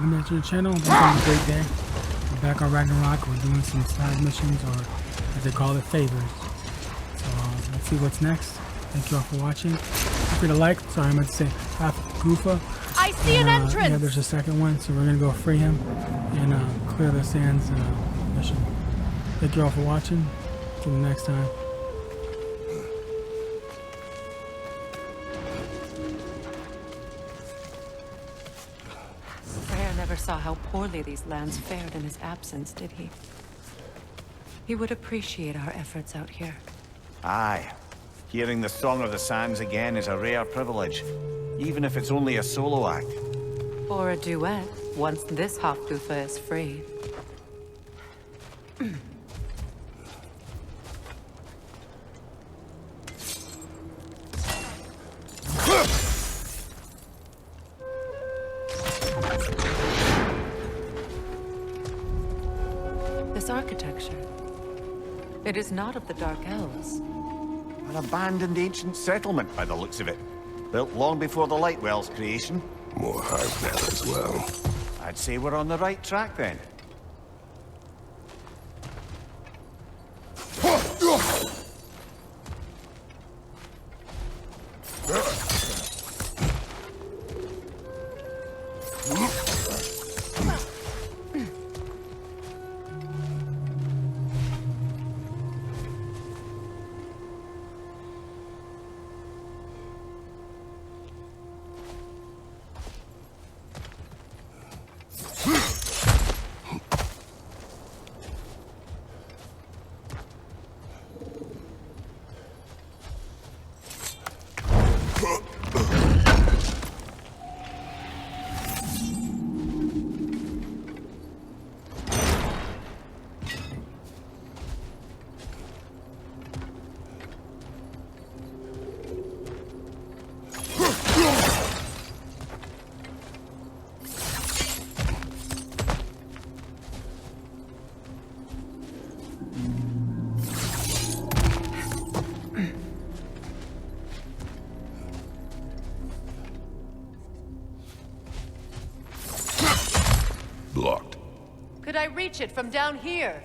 Welcome back to the channel. Hope you're having a great day. We're back on Ragnarok. We're doing some side missions, or as they call it, favors. So let's see what's next. Thank you all for watching. Feel free to like. Sorry, I meant to say HAFGUFA. I see an entrance! Yeah, there's a second one, so we're going to go free him and clear the sands mission. Thank you all for watching. Till the next time. Freyr never saw how poorly these lands fared in his absence, did he? He would appreciate our efforts out here. Aye. Hearing the Song of the Sands again is a rare privilege, even if it's only a solo act. Or a duet, once this HAFGUFA is free. This architecture, it is not of the Dark Elves. An abandoned ancient settlement by the looks of it. Built long before the Lightwell's creation. More hype there as well. I'd say we're on the right track then. Blocked. Could I reach it from down here?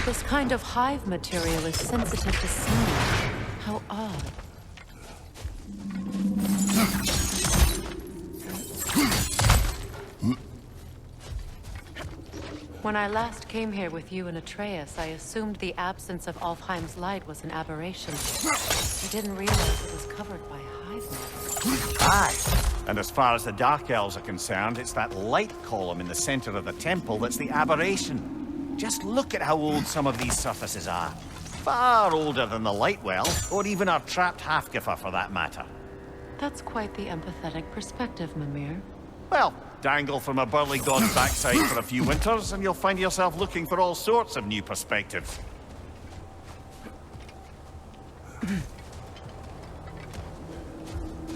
This kind of hive material is sensitive to sound. How odd. When I last came here with you and Atreus, I assumed the absence of Alfheim's light was an aberration. I didn't realize it was covered by hive matter. Aye. And as far as the Dark Elves are concerned, it's that light column in the center of the temple that's the aberration. Just look at how old some of these surfaces are. Far older than the Lightwell, or even our trapped HAFGUFA for that matter. That's quite the empathetic perspective, Mimir. Well, dangle from a burly god's backside for a few winters, and you'll find yourself looking for all sorts of new perspectives.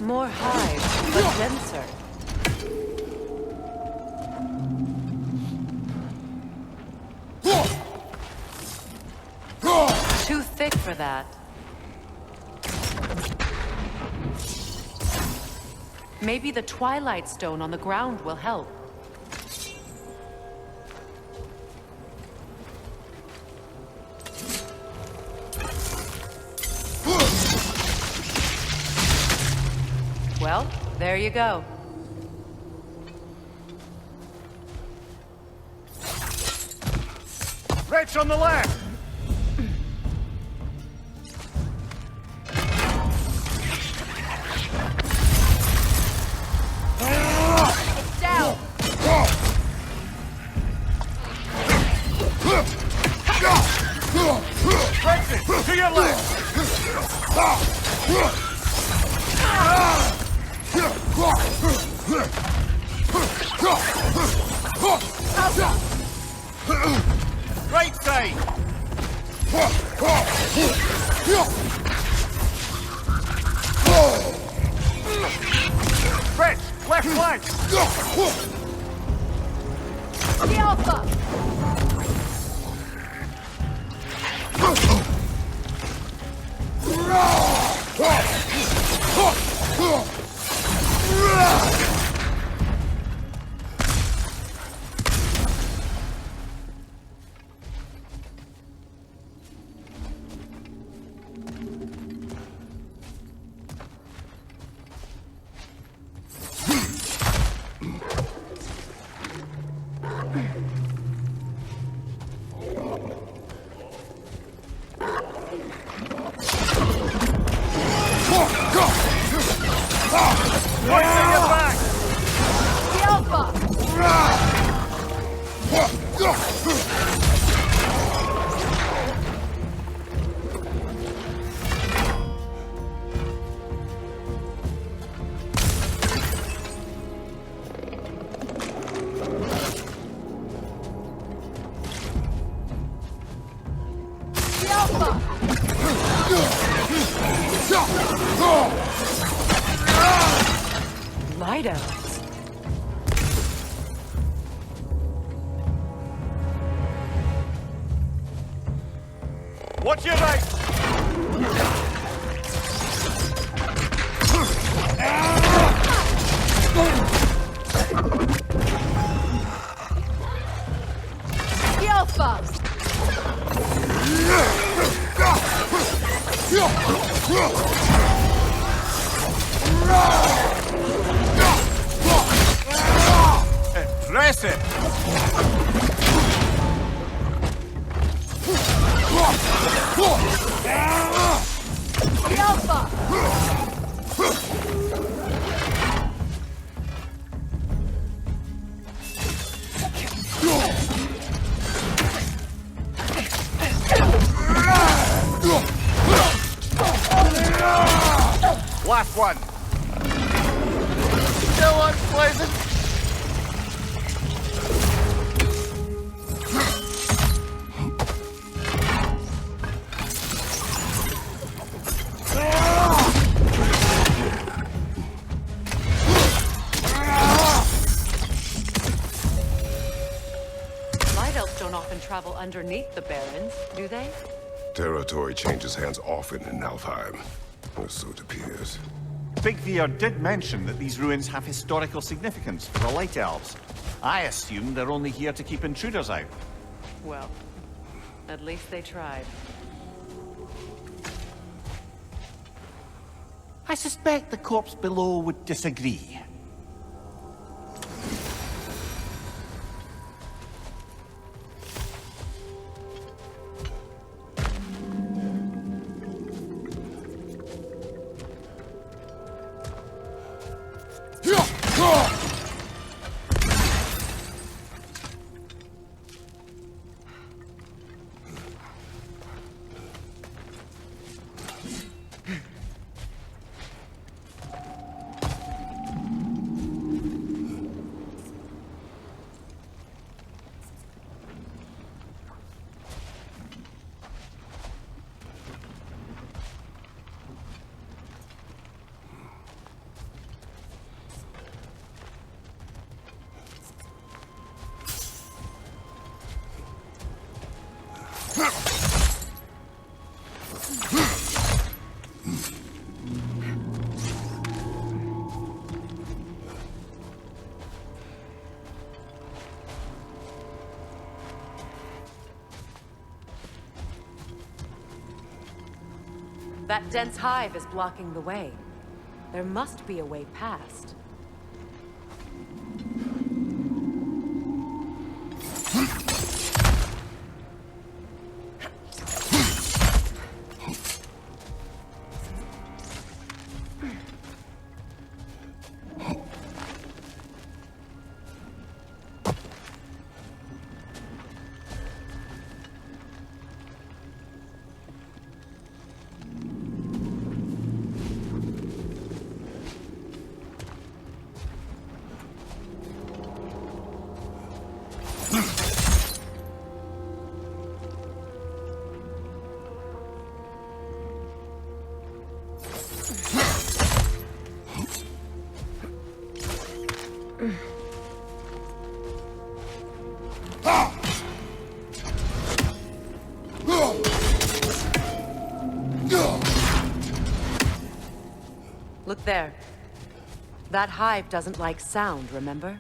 More hive, but denser. Too thick for that. Maybe the Twilight Stone on the ground will help. Well, there you go. Wretch on the left! It's down! Brexit, to your left! Right side! Fred, left flank! The Alpha! Hoisting you back! The Alpha! The Alpha! Light elves. Watch your right! The Alpha! Impressive! The Alpha! Last one! Still unpleasant! Light elves don't often travel underneath the barrens, do they? Territory changes hands often in Alfheim. Or so it appears. Big Veer did mention that these ruins have historical significance for the Light Elves. I assume they're only here to keep intruders out. Well, at least they tried. I suspect the corpse below would disagree. That dense hive is blocking the way. There must be a way past. Look there. That hive doesn't like sound, remember?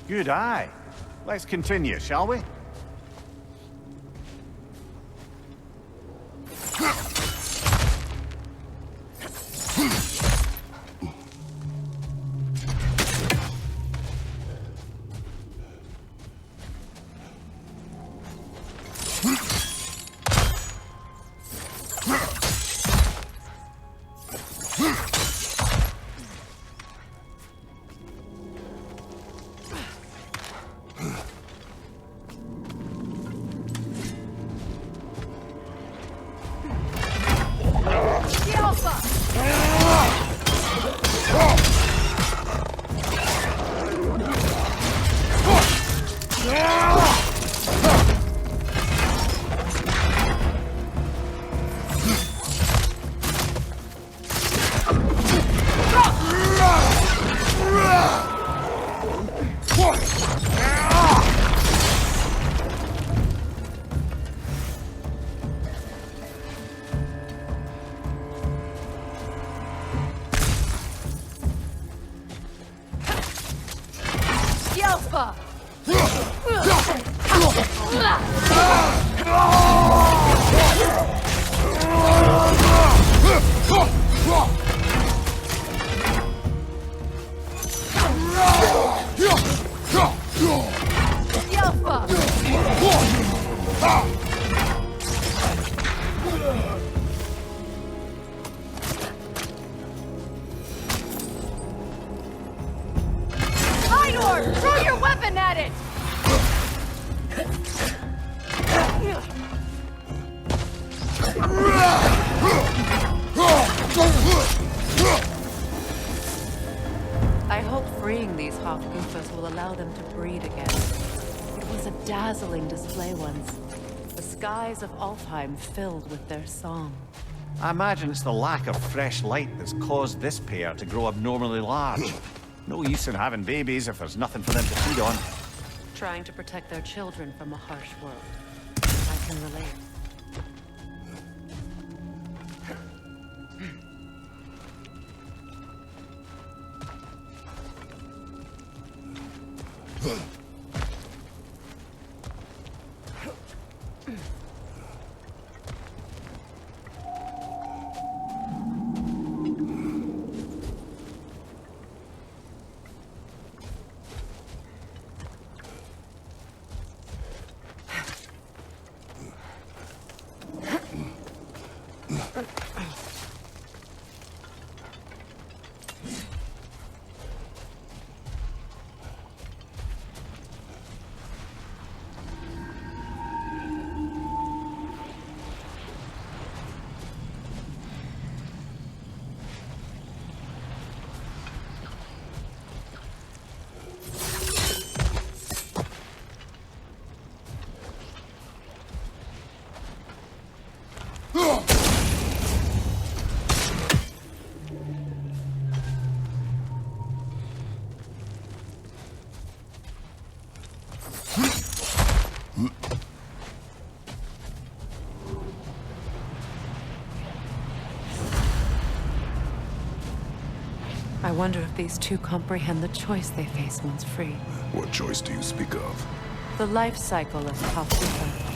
Good eye. Let's continue, shall we? Throw your weapon at it! I hope freeing these HAFGUFAs will allow them to breed again. It was a dazzling display once. The skies of Alfheim filled with their song. I imagine it's the lack of fresh light that's caused this pair to grow abnormally large. No use in having babies if there's nothing for them to feed on. Trying to protect their children from a harsh world. I can relate. I wonder if these two comprehend the choice they face once free. What choice do you speak of? The life cycle of HAFGUFA.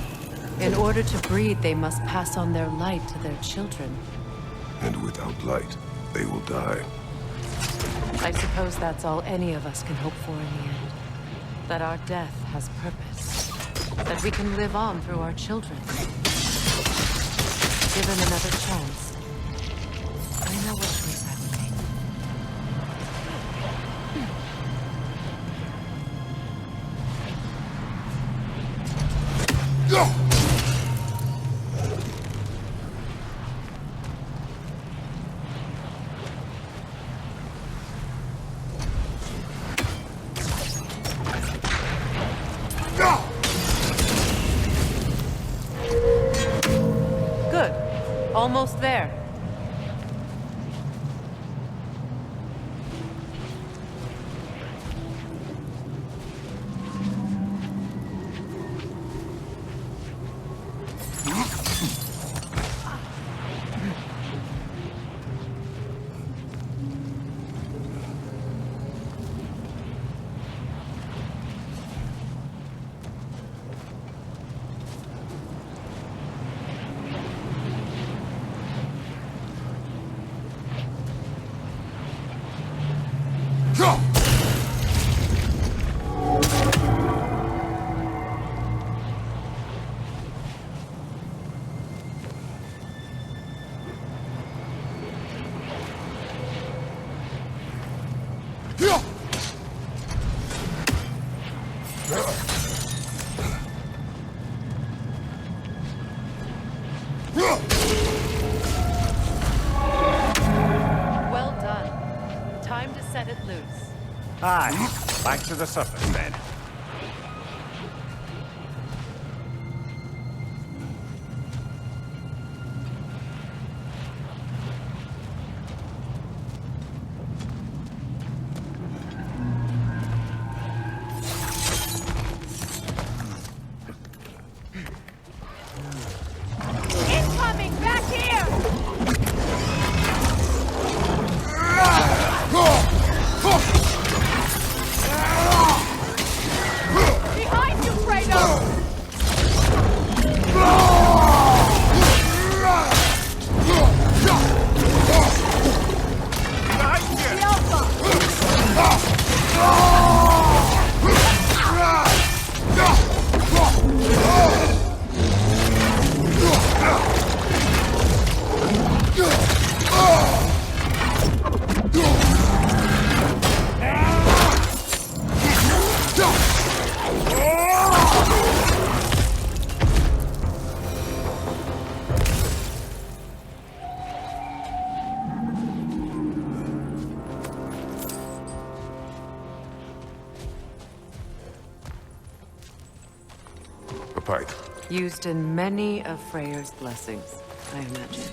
In order to breed, they must pass on their light to their children. And without light, they will die. I suppose that's all any of us can hope for in the end. That our death has purpose. That we can live on through our children. Given another chance, I know what choice I would make. Good. Almost there. Well done. Time to set it loose. Aye, back to the surface then. Incoming! Back here! Behind you, Kratos! The Alpha! A pipe. Used in many of FREYR'S blessings, I imagine.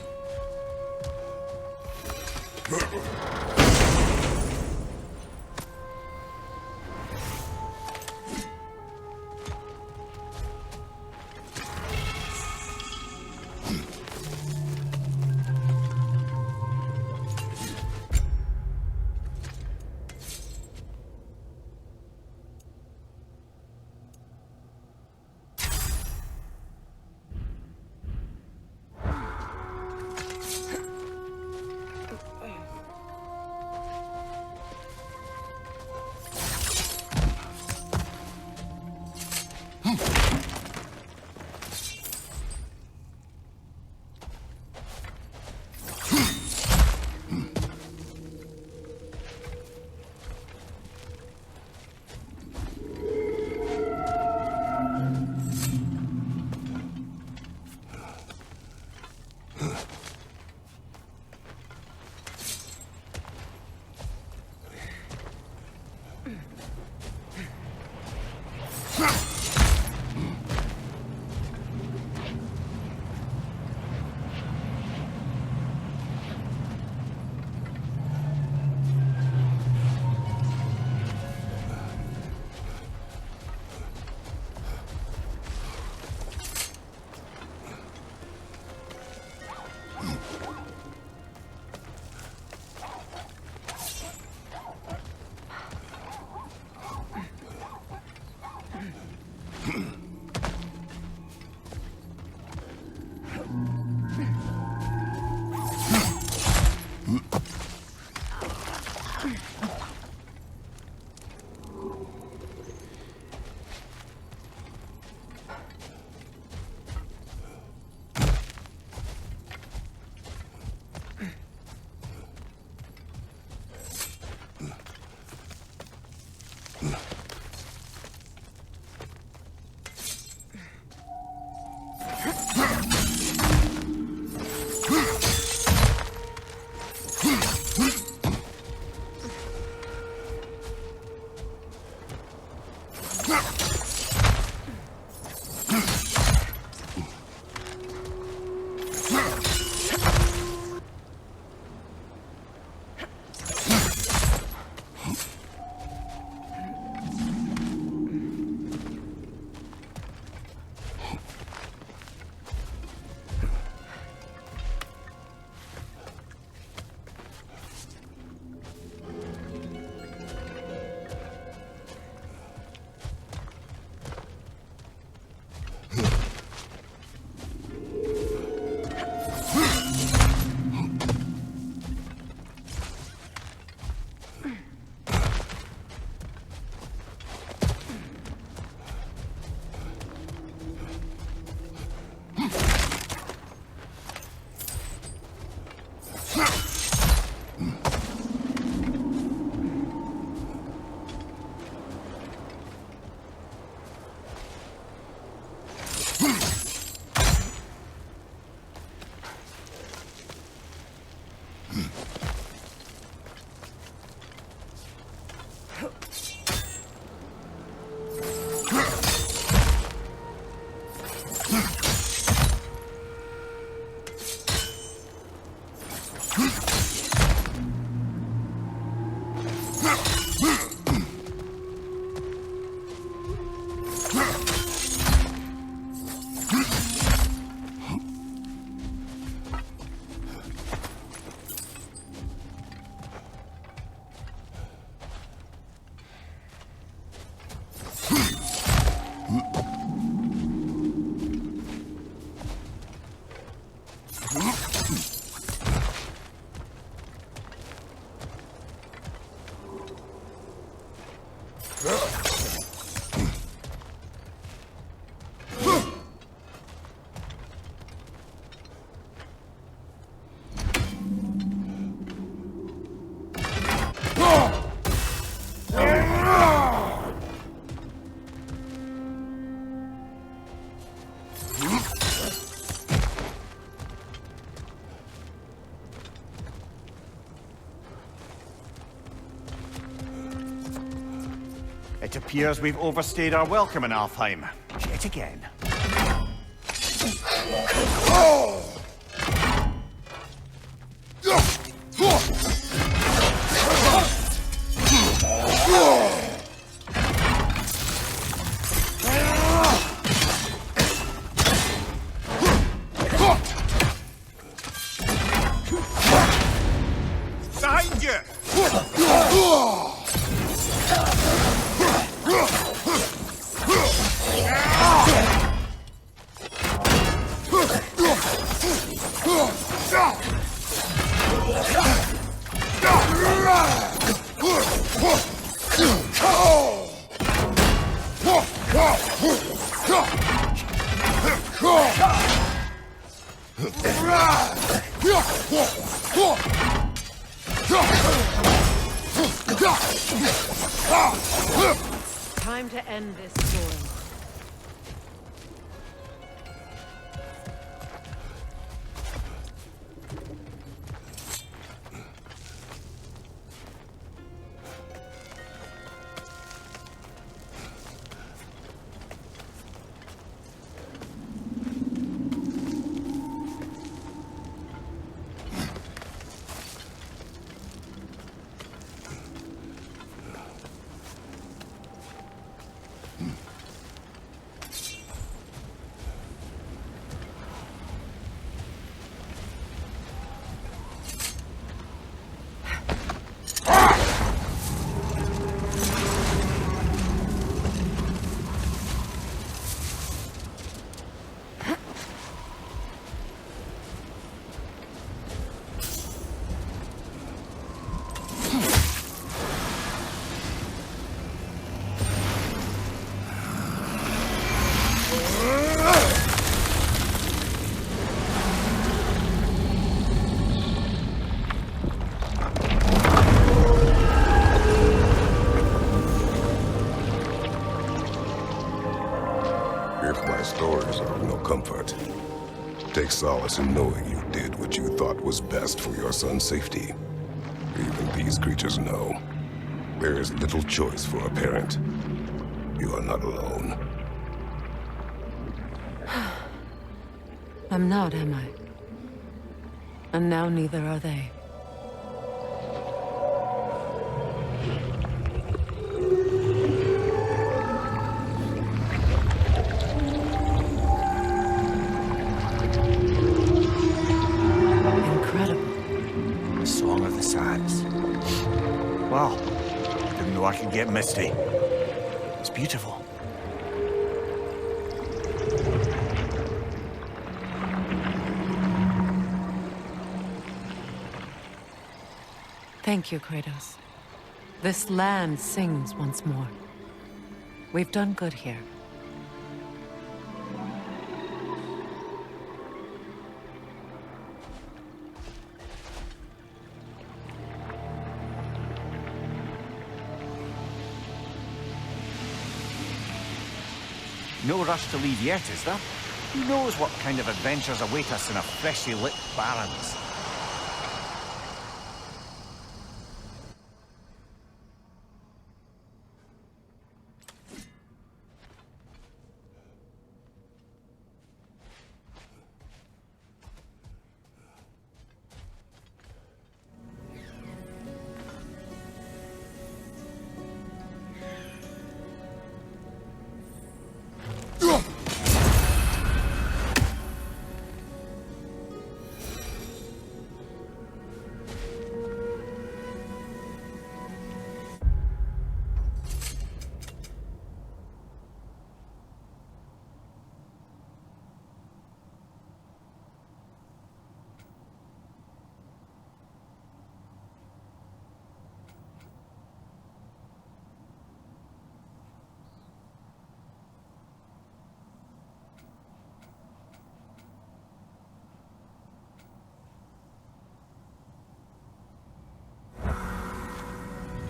It appears we've overstayed our welcome in Alfheim. Yet again. Behind you! Time to end this story. take solace in knowing you did what you thought was best for your son's safety. Even these creatures know. There is little choice for a parent. You are not alone. I'm not, am I? And now neither are they. Incredible. The Song of the Sands. Wow. Didn't know I could get misty. It's beautiful. Thank you, Kratos. This land sings once more. We've done good here. No rush to leave yet, is there? Who knows what kind of adventures await us in a freshly lit barrens?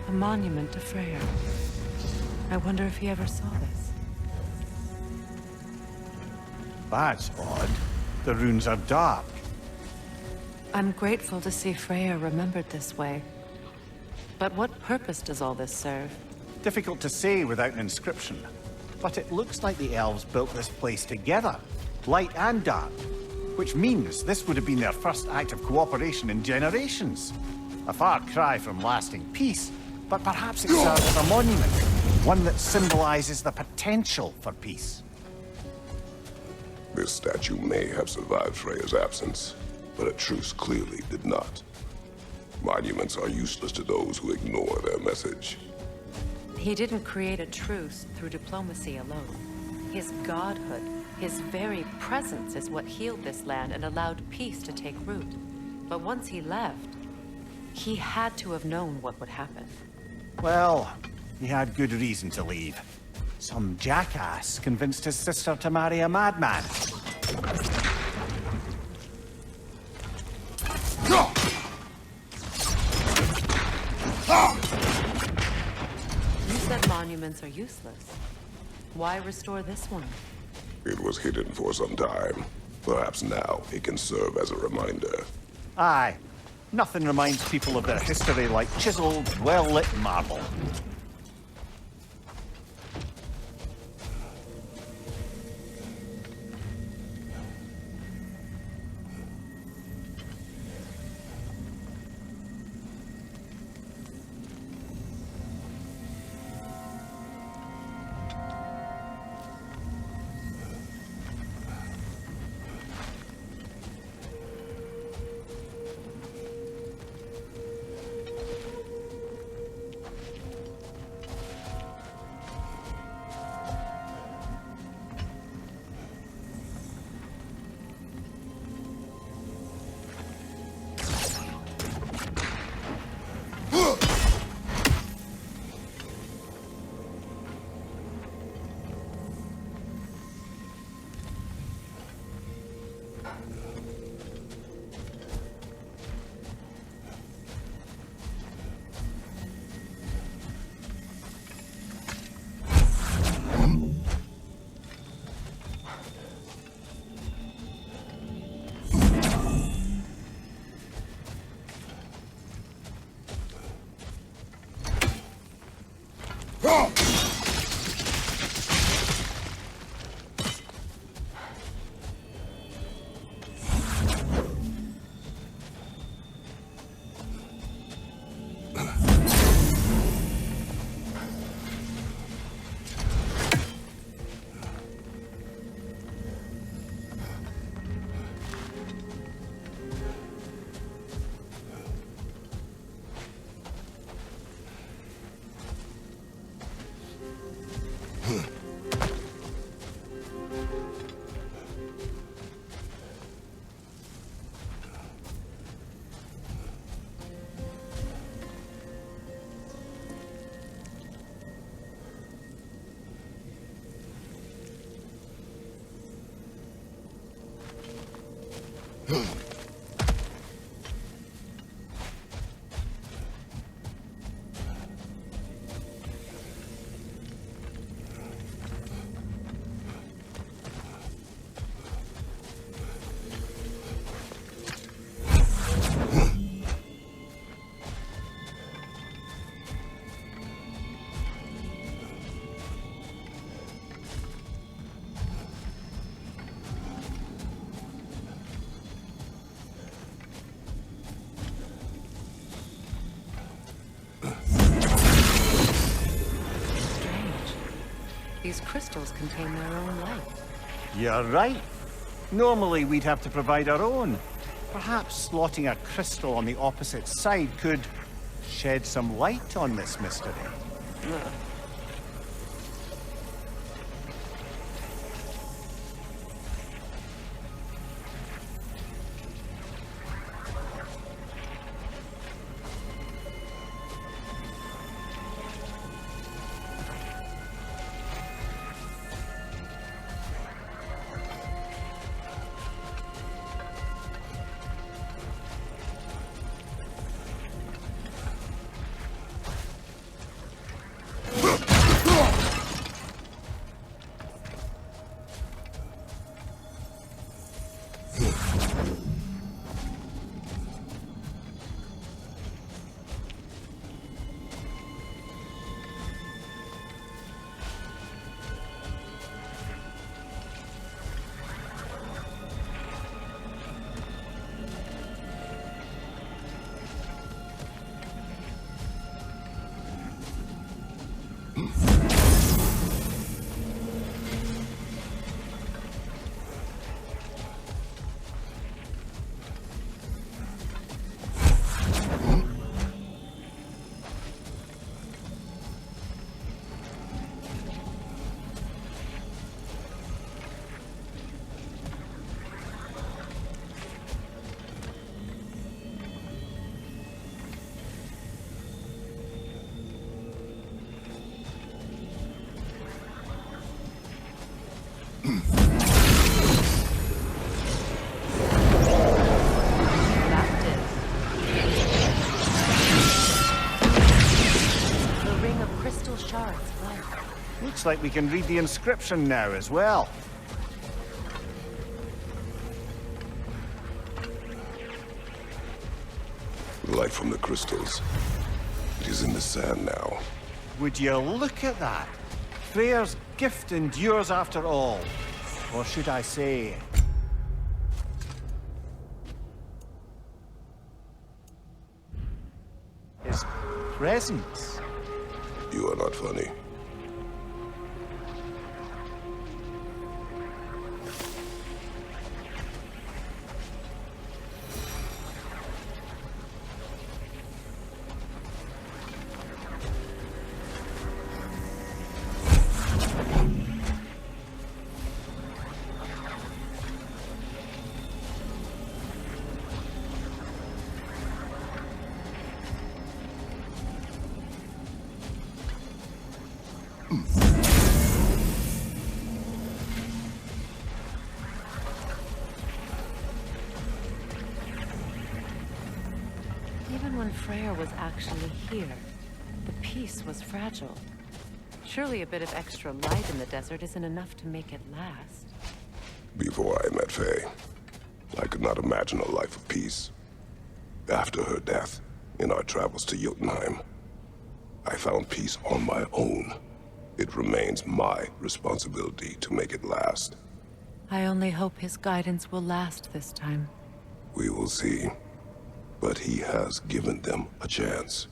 A monument to Freyr. I wonder if he ever saw this. That's odd. The runes are dark. I'm grateful to see Freyr remembered this way. But what purpose does all this serve? Difficult to say without an inscription. But it looks like the elves built this place together, light and dark. Which means this would have been their first act of cooperation in generations. A far cry from lasting peace, but perhaps it serves as a monument, one that symbolizes the potential for peace. This statue may have survived Freyr's absence, but a truce clearly did not. Monuments are useless to those who ignore their message. He didn't create a truce through diplomacy alone. His godhood, his very presence is what healed this land and allowed peace to take root. But once he left, he had to have known what would happen. Well, he had good reason to leave. Some jackass convinced his sister to marry a madman. You said monuments are useless. Why restore this one? It was hidden for some time. Perhaps now it can serve as a reminder. Aye. Nothing reminds people of their history like chiseled, well-lit marble. These crystals contain their own light. You're right. Normally we'd have to provide our own. Perhaps slotting a crystal on the opposite side could shed some light on this mystery. Looks like we can read the inscription now as well. Light from the crystals. It is in the sand now. Would you look at that? Freyr's gift endures after all. Or should I say... his presence. You are not funny. Even when Freyr was actually here, the peace was fragile. Surely a bit of extra light in the desert isn't enough to make it last. Before I met Faye, I could not imagine a life of peace. After her death, in our travels to Jotunheim, I found peace on my own. It remains my responsibility to make it last. I only hope his guidance will last this time. We will see. But he has given them a chance.